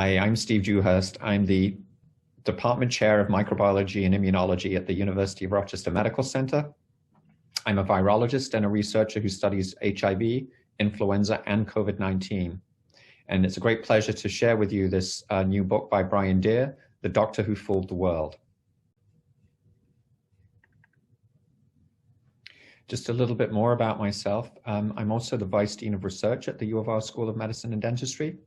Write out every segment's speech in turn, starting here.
Hi, I'm Steve Dewhurst. I'm the Department Chair of Microbiology and Immunology at the University of Rochester Medical Center. I'm a virologist and a researcher who studies HIV, influenza, and COVID-19. And it's a great pleasure to share with you this new book by Brian Deer, The Doctor Who Fooled the World. Just a little bit more about myself. I'm also the Vice Dean of Research at the U of R School of Medicine and Dentistry.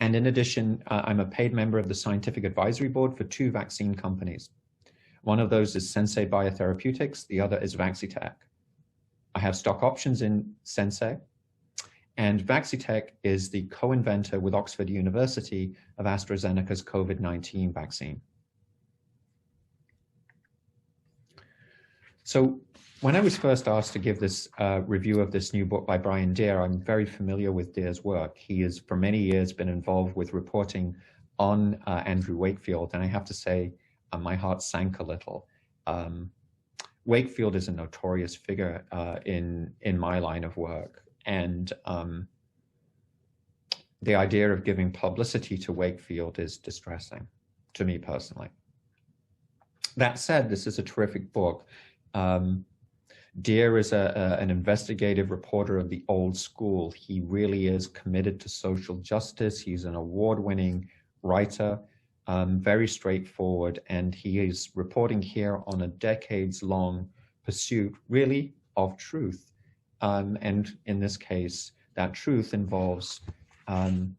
And in addition, I'm a paid member of the Scientific Advisory Board for 2 vaccine companies. One of those is Sensei Biotherapeutics, the other is Vaccitech. I have stock options in Sensei, and Vaccitech is the co-inventor with Oxford University of AstraZeneca's COVID-19 vaccine. So when I was first asked to give this review of this new book by Brian Deer, I'm very familiar with Deer's work. He has for many years been involved with reporting on Andrew Wakefield, and I have to say my heart sank a little. Wakefield is a notorious figure in my line of work, and the idea of giving publicity to Wakefield is distressing to me personally. That said, this is a terrific book. Deer is an investigative reporter of the old school. He really is committed to social justice. He's an award-winning writer, very straightforward, and he is reporting here on a decades-long pursuit, really, of truth. And in this case, that truth involves an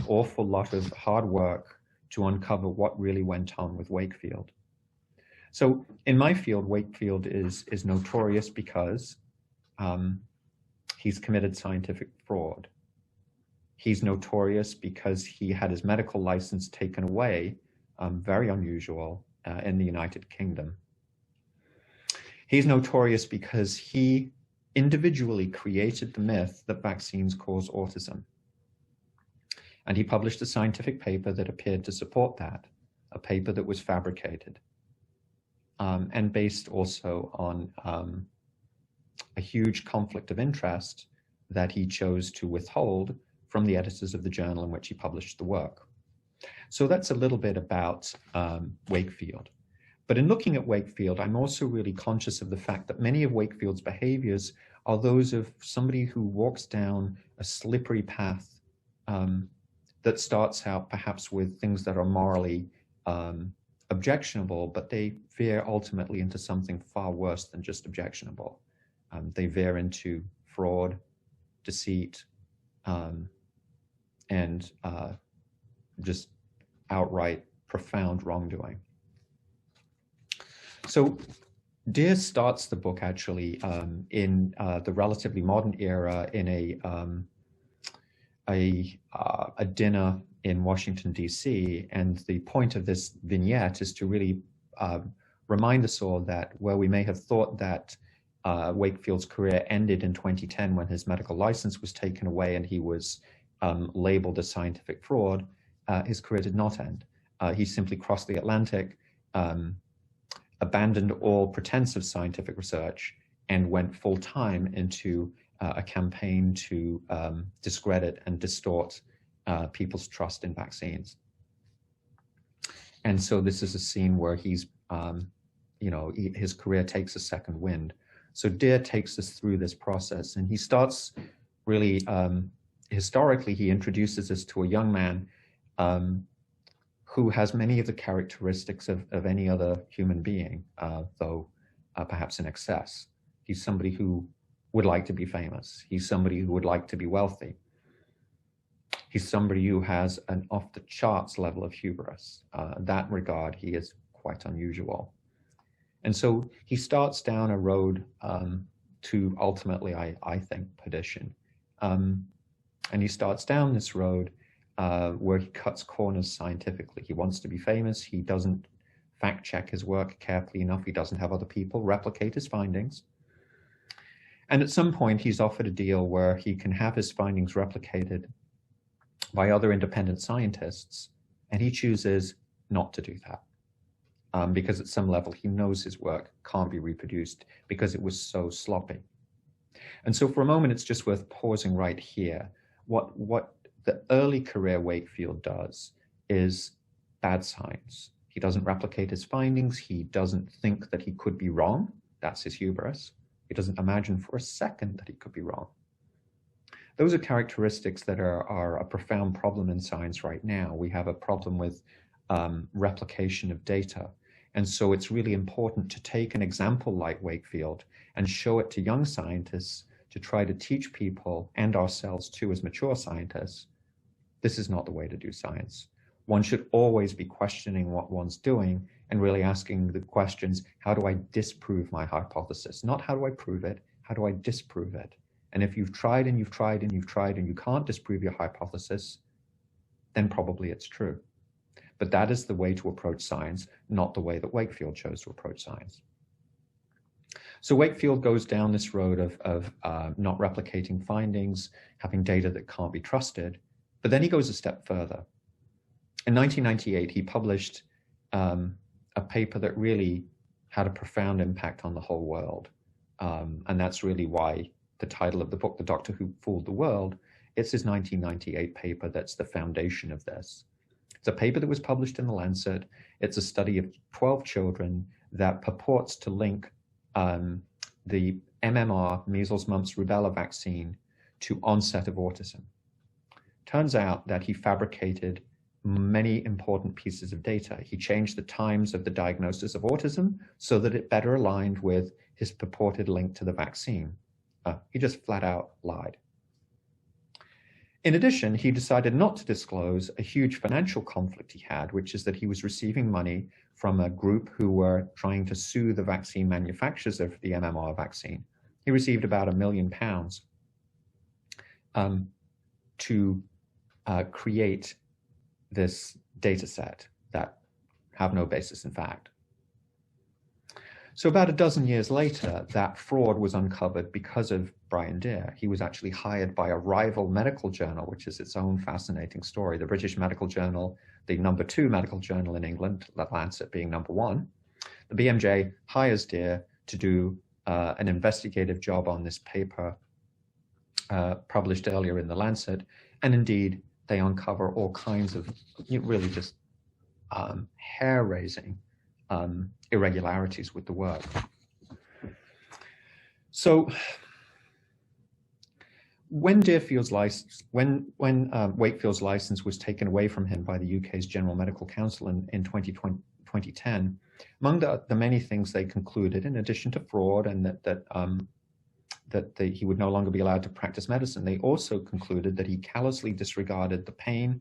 awful lot of hard work to uncover what really went on with Wakefield. So in my field, Wakefield is notorious because he's committed scientific fraud. He's notorious because he had his medical license taken away, very unusual, in the United Kingdom. He's notorious because he individually created the myth that vaccines cause autism. And he published a scientific paper that appeared to support that, a paper that was fabricated. And based also on a huge conflict of interest that he chose to withhold from the editors of the journal in which he published the work. So that's a little bit about Wakefield. But in looking at Wakefield, I'm also really conscious of the fact that many of Wakefield's behaviors are those of somebody who walks down a slippery path that starts out perhaps with things that are morally objectionable, but they veer ultimately into something far worse than just objectionable. They veer into fraud, deceit, and just outright profound wrongdoing. So Deer starts the book actually in the relatively modern era in a dinner in Washington, D.C. And the point of this vignette is to really remind us all that where we may have thought that Wakefield's career ended in 2010 when his medical license was taken away and he was labeled a scientific fraud, his career did not end. He simply crossed the Atlantic, abandoned all pretense of scientific research, and went full-time into a campaign to discredit and distort people's trust in vaccines. And so this is a scene where he's, his career takes a second wind. So Deer takes us through this process, and he starts really, historically, he introduces us to a young man who has many of the characteristics of any other human being, though perhaps in excess. He's somebody who would like to be famous. He's somebody who would like to be wealthy. He's somebody who has an off-the-charts level of hubris. In that regard, he is quite unusual. And so he starts down a road to ultimately, I think, perdition. And he starts down this road where he cuts corners scientifically. He wants to be famous. He doesn't fact-check his work carefully enough. He doesn't have other people replicate his findings. And at some point, he's offered a deal where he can have his findings replicated by other independent scientists, and he chooses not to do that because at some level he knows his work can't be reproduced because it was so sloppy. And so for a moment, it's just worth pausing right here. What the early career Wakefield does is bad science. He doesn't replicate his findings. He doesn't think that he could be wrong. That's his hubris. He doesn't imagine for a second that he could be wrong. Those are characteristics that are a profound problem in science right now. We have a problem with replication of data. And so it's really important to take an example like Wakefield and show it to young scientists to try to teach people, and ourselves too as mature scientists, this is not the way to do science. One should always be questioning what one's doing and really asking the questions, how do I disprove my hypothesis? Not how do I prove it, how do I disprove it? And if you've tried and you've tried and you've tried and you can't disprove your hypothesis, then probably it's true. But that is the way to approach science, not the way that Wakefield chose to approach science. So Wakefield goes down this road of not replicating findings, having data that can't be trusted, but then he goes a step further. In 1998, he published a paper that really had a profound impact on the whole world. And that's really why the title of the book, The Doctor Who Fooled the World, it's his 1998 paper that's the foundation of this. It's a paper that was published in The Lancet. It's a study of 12 children that purports to link the MMR, measles, mumps, rubella vaccine to onset of autism. Turns out that he fabricated many important pieces of data. He changed the times of the diagnosis of autism so that it better aligned with his purported link to the vaccine. He just flat out lied. In addition, he decided not to disclose a huge financial conflict he had, which is that he was receiving money from a group who were trying to sue the vaccine manufacturers of the MMR vaccine. He received about £1 million to create this data set that have no basis in fact. So about a dozen years later, that fraud was uncovered because of Brian Deer. He was actually hired by a rival medical journal, which is its own fascinating story. The British Medical Journal, the #2 medical journal in England, The Lancet being #1. The BMJ hires Deer to do an investigative job on this paper published earlier in The Lancet. And indeed, they uncover all kinds of really just hair-raising irregularities with the work. So when Wakefield's license was taken away from him by the UK's General Medical Council in 2010, among the many things they concluded, in addition to fraud and that he would no longer be allowed to practice medicine, they also concluded that he callously disregarded the pain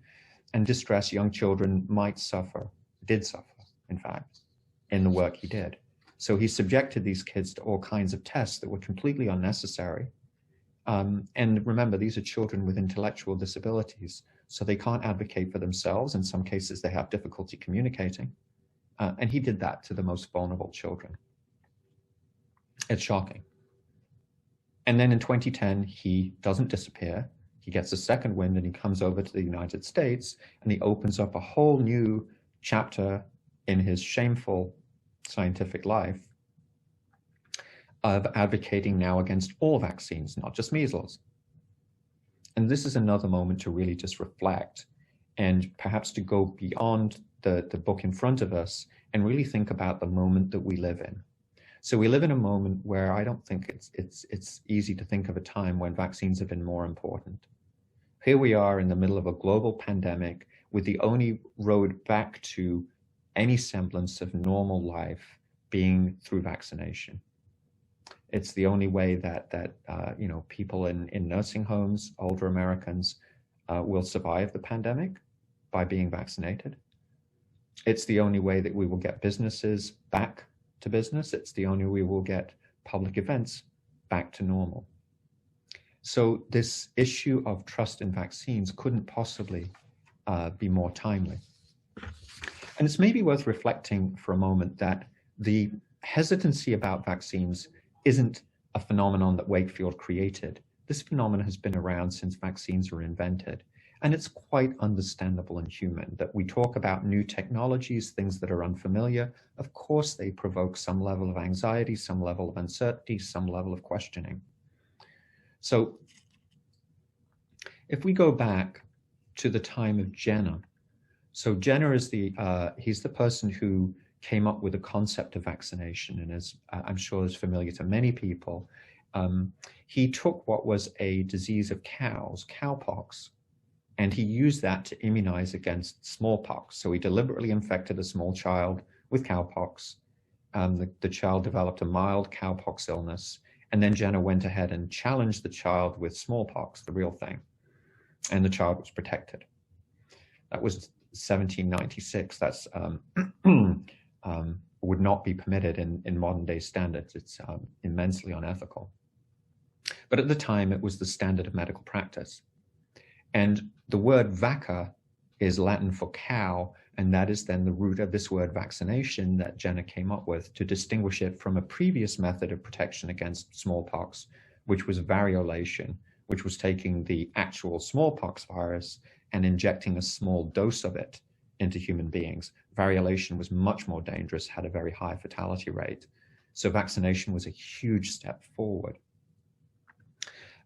and distress young children did suffer, in fact, in the work he did. So he subjected these kids to all kinds of tests that were completely unnecessary. And remember, these are children with intellectual disabilities, so they can't advocate for themselves. In some cases, they have difficulty communicating. And he did that to the most vulnerable children. It's shocking. And then in 2010, he doesn't disappear. He gets a second wind and he comes over to the United States and he opens up a whole new chapter in his shameful scientific life of advocating now against all vaccines, not just measles. And this is another moment to really just reflect and perhaps to go beyond the book in front of us and really think about the moment that we live in. So we live in a moment where I don't think it's easy to think of a time when vaccines have been more important. Here we are in the middle of a global pandemic with the only road back to any semblance of normal life being through vaccination. It's the only way that people in nursing homes, older Americans, will survive the pandemic by being vaccinated. It's the only way that we will get businesses back to business. It's the only way we will get public events back to normal. So this issue of trust in vaccines couldn't possibly be more timely. And it's maybe worth reflecting for a moment that the hesitancy about vaccines isn't a phenomenon that Wakefield created. This phenomenon has been around since vaccines were invented. And it's quite understandable and human that we talk about new technologies, things that are unfamiliar. Of course, they provoke some level of anxiety, some level of uncertainty, some level of questioning. So if we go back to the time of Jenner. So Jenner is he's the person who came up with the concept of vaccination, and as I'm sure is familiar to many people. He took what was a disease of cows, cowpox, and he used that to immunize against smallpox. So he deliberately infected a small child with cowpox. The child developed a mild cowpox illness, and then Jenner went ahead and challenged the child with smallpox, the real thing, and the child was protected. That was 1796. That's would not be permitted in modern day standards. It's immensely unethical. But at the time, it was the standard of medical practice. And the word vacca is Latin for cow, and that is then the root of this word vaccination that Jenner came up with to distinguish it from a previous method of protection against smallpox, which was variolation, which was taking the actual smallpox virus and injecting a small dose of it into human beings. Variolation was much more dangerous, had a very high fatality rate. So vaccination was a huge step forward.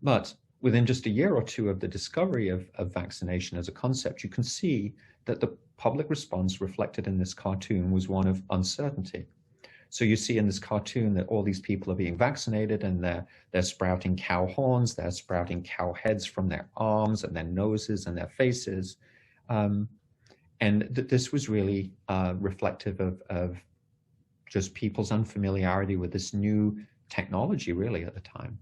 But within just a year or two of the discovery of vaccination as a concept, you can see that the public response reflected in this cartoon was one of uncertainty. So you see in this cartoon that all these people are being vaccinated, and they're sprouting cow horns, they're sprouting cow heads from their arms and their noses and their faces. And this was really reflective of just people's unfamiliarity with this new technology really at the time.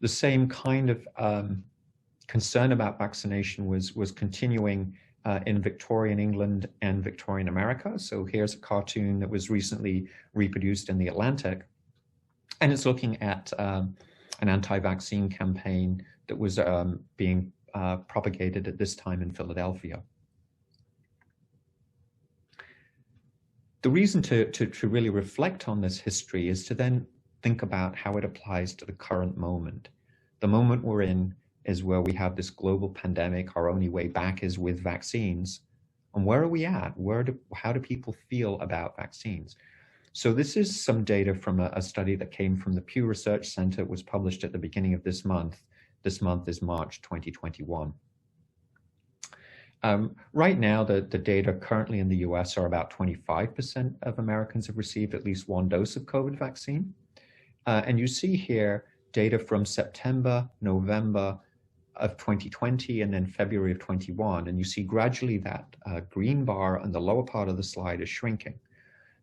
The same kind of concern about vaccination was continuing in Victorian England and Victorian America. So here's a cartoon that was recently reproduced in The Atlantic, and it's looking at an anti-vaccine campaign that was being propagated at this time in Philadelphia. The reason to really reflect on this history is to then think about how it applies to the current moment. The moment we're in is where we have this global pandemic. Our only way back is with vaccines. And where are we at? How do people feel about vaccines? So this is some data from a study that came from the Pew Research Center. It was published at the beginning of this month. This month is March 2021. Right now, the data currently in the US are about 25% of Americans have received at least one dose of COVID vaccine. And you see here data from September, November of 2020, and then February of 21. And you see gradually that green bar on the lower part of the slide is shrinking.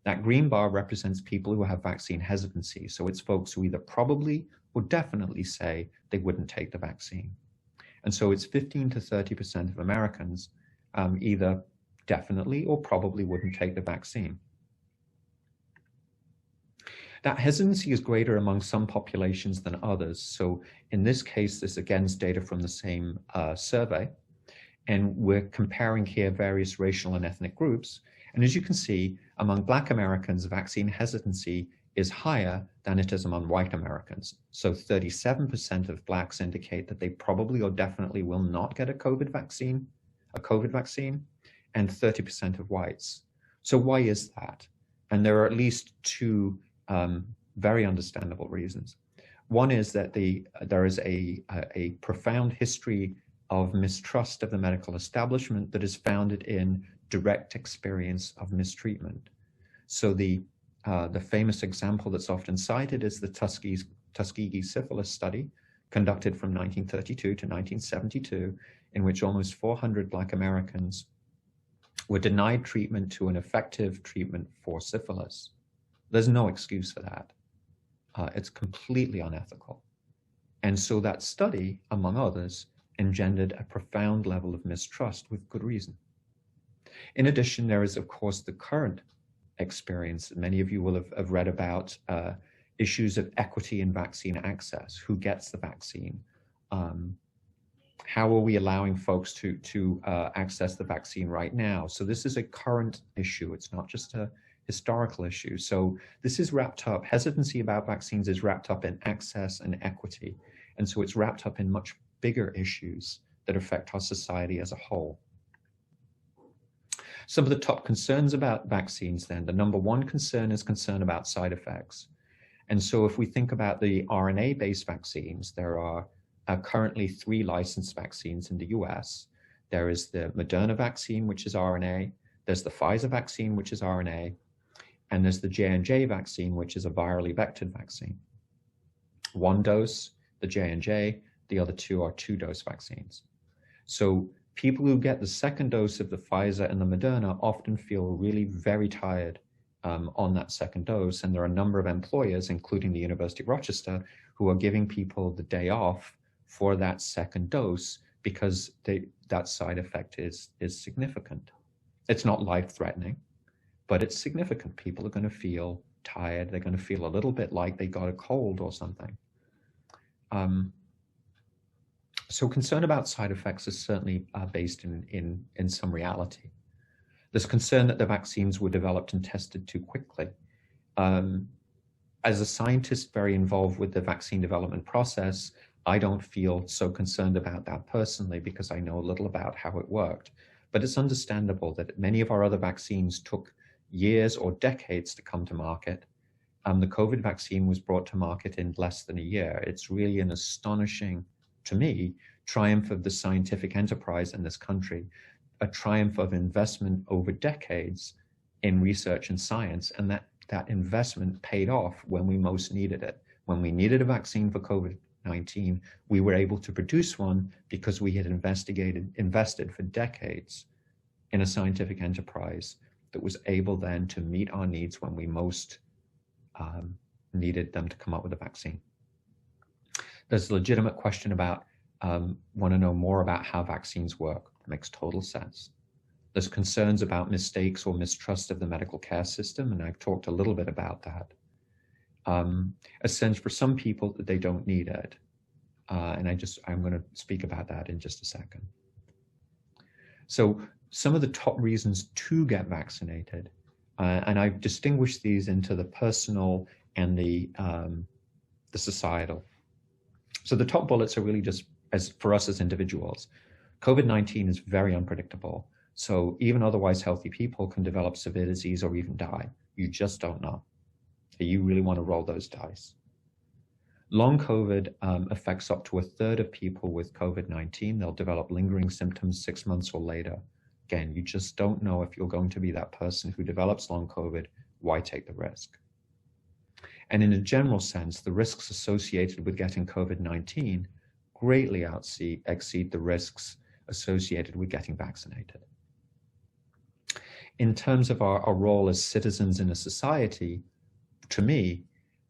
That green bar represents people who have vaccine hesitancy. So it's folks who either probably or definitely say they wouldn't take the vaccine. And so it's 15 to 30% of Americans either definitely or probably wouldn't take the vaccine. That hesitancy is greater among some populations than others. So in this case, this again is data from the same survey. And we're comparing here various racial and ethnic groups. And as you can see, among Black Americans, vaccine hesitancy is higher than it is among white Americans. So 37% of Blacks indicate that they probably or definitely will not get a COVID vaccine, and 30% of whites. So why is that? And there are at least two very understandable reasons. One is that there is a profound history of mistrust of the medical establishment that is founded in direct experience of mistreatment. So the famous example that's often cited is the Tuskegee syphilis study conducted from 1932 to 1972, in which almost 400 Black Americans were denied treatment to an effective treatment for syphilis. There's no excuse for that. It's completely unethical. And so that study, among others, engendered a profound level of mistrust with good reason. In addition, there is, of course, the current experience. Many of you will have read about issues of equity in vaccine access. Who gets the vaccine? How are we allowing folks to access the vaccine right now? So this is a current issue. It's not just a historical issue. So this is wrapped up, hesitancy about vaccines is wrapped up in access and equity. And so it's wrapped up in much bigger issues that affect our society as a whole. Some of the top concerns about vaccines then, the number one concern is concern about side effects. And so if we think about the RNA-based vaccines, there are currently 3 licensed vaccines in the US. There is the Moderna vaccine, which is RNA. There's the Pfizer vaccine, which is RNA. And there's the J&J vaccine, which is a virally vectored vaccine. 1 dose, the J&J, the other 2 are 2-dose vaccines. So people who get the 2nd dose of the Pfizer and the Moderna often feel really very tired on that 2nd dose. And there are a number of employers, including the University of Rochester, who are giving people the day off for that 2nd dose because that side effect is significant. It's not life-threatening, but it's significant. People are going to feel tired. They're going to feel a little bit like they got a cold or something. So concern about side effects is certainly based in some reality. There's concern that the vaccines were developed and tested too quickly. As a scientist very involved with the vaccine development process, I don't feel so concerned about that personally because I know a little about how it worked. But it's understandable that many of our other vaccines took years or decades to come to market. The COVID vaccine was brought to market in less than a year. It's really an astonishing, to me, triumph of the scientific enterprise in this country, a triumph of investment over decades in research and science, and that investment paid off when we most needed it. When we needed a vaccine for COVID-19, we were able to produce one because we had invested for decades in a scientific enterprise that was able then to meet our needs when we most needed them to come up with a vaccine. There's a legitimate question about, want to know more about how vaccines work. It makes total sense. There's concerns about mistakes or mistrust of the medical care system, and I've talked a little bit about that. A sense for some people that they don't need it. And I'm going to speak about that in just a second. So some of the top reasons to get vaccinated, and I've distinguished these into the personal and the societal. So the top bullets are really just for us as individuals. COVID-19 is very unpredictable. So even otherwise healthy people can develop severe disease or even die. You just don't know. You really want to roll those dice. Long COVID affects up to 1/3 of people with COVID-19. They'll develop lingering symptoms 6 months or later. Again, you just don't know if you're going to be that person who develops long COVID. Why take the risk? And in a general sense, the risks associated with getting COVID-19 greatly exceed the risks associated with getting vaccinated. In terms of our role as citizens in a society, to me,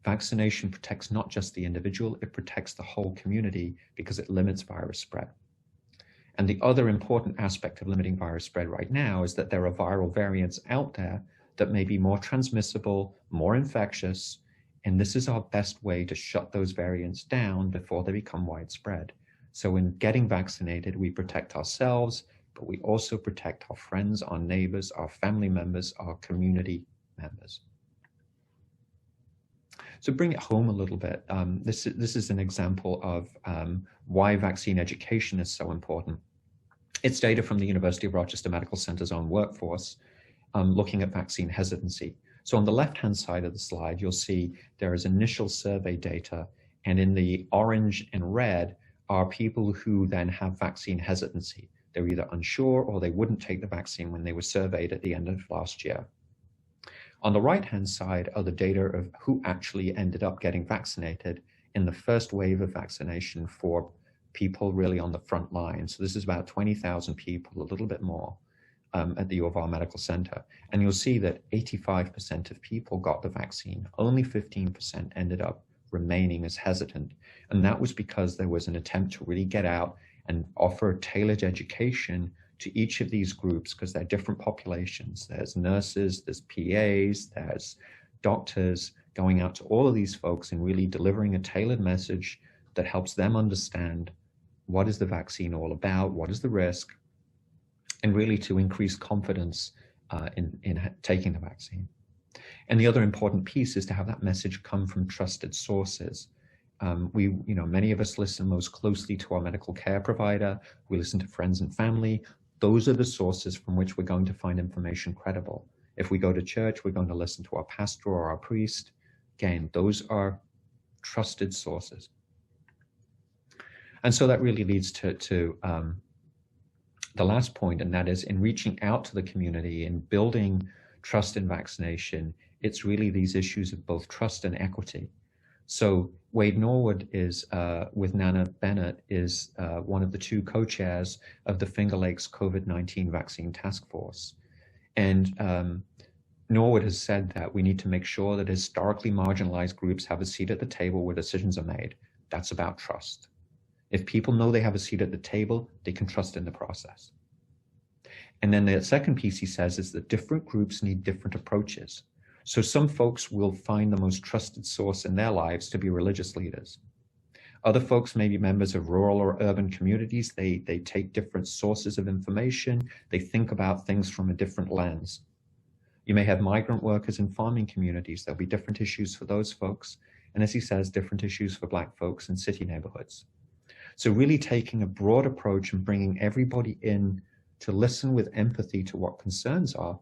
vaccination protects not just the individual, it protects the whole community because it limits virus spread. And the other important aspect of limiting virus spread right now is that there are viral variants out there that may be more transmissible, more infectious, and this is our best way to shut those variants down before they become widespread. So in getting vaccinated, we protect ourselves, but we also protect our friends, our neighbors, our family members, our community members. So bring it home a little bit. This is an example of why vaccine education is so important. It's data from the University of Rochester Medical Center's own workforce looking at vaccine hesitancy. So on the left-hand side of the slide, you'll see there is initial survey data, and in the orange and red are people who then have vaccine hesitancy. They're either unsure or they wouldn't take the vaccine when they were surveyed at the end of last year. On the right-hand side are the data of who actually ended up getting vaccinated in the first wave of vaccination for people really on the front line. So this is about 20,000 people, a little bit more, at the U of R Medical Center. And you'll see that 85% of people got the vaccine. Only 15% ended up remaining as hesitant. And that was because there was an attempt to really get out and offer tailored education to each of these groups, because they're different populations. There's nurses, there's PAs, there's doctors, going out to all of these folks and really delivering a tailored message that helps them understand what is the vaccine all about, what is the risk, and really to increase confidence in taking the vaccine. And the other important piece is to have that message come from trusted sources. Many of us listen most closely to our medical care provider. We listen to friends and family. Those are the sources from which we're going to find information credible. If we go to church, we're going to listen to our pastor or our priest. Again, those are trusted sources. And so that really leads to the last point, and that is in reaching out to the community and building trust in vaccination, it's really these issues of both trust and equity. So Wade Norwood is, with Nana Bennett, is one of the two co-chairs of the Finger Lakes COVID-19 Vaccine Task Force. And Norwood has said that we need to make sure that historically marginalized groups have a seat at the table where decisions are made. That's about trust. If people know they have a seat at the table, they can trust in the process. And then the second piece he says is that different groups need different approaches. So some folks will find the most trusted source in their lives to be religious leaders. Other folks may be members of rural or urban communities. They take different sources of information. They think about things from a different lens. You may have migrant workers in farming communities. There'll be different issues for those folks. And as he says, different issues for Black folks in city neighborhoods. So really taking a broad approach and bringing everybody in to listen with empathy to what concerns are,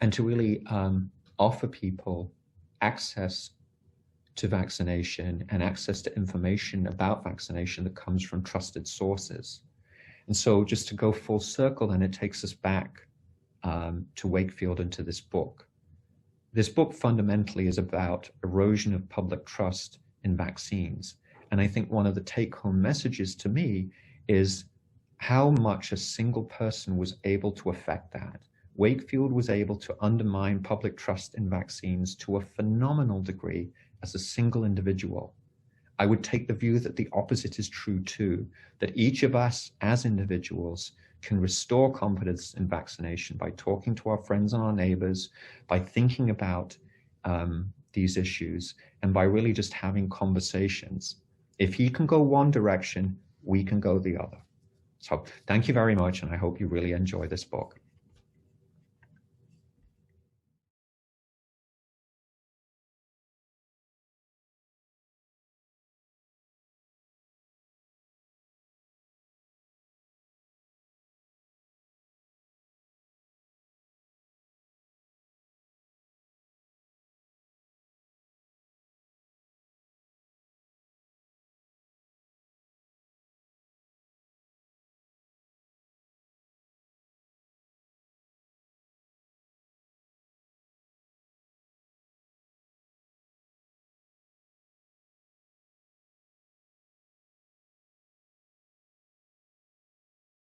and to really offer people access to vaccination and access to information about vaccination that comes from trusted sources. And so just to go full circle, then it takes us back to Wakefield and to this book. This book fundamentally is about erosion of public trust in vaccines. And I think one of the take-home messages to me is how much a single person was able to affect that. Wakefield was able to undermine public trust in vaccines to a phenomenal degree as a single individual. I would take the view that the opposite is true too, that each of us as individuals can restore confidence in vaccination by talking to our friends and our neighbors, by thinking about these issues, and by really just having conversations. If he can go one direction, we can go the other. So thank you very much, and I hope you really enjoy this book.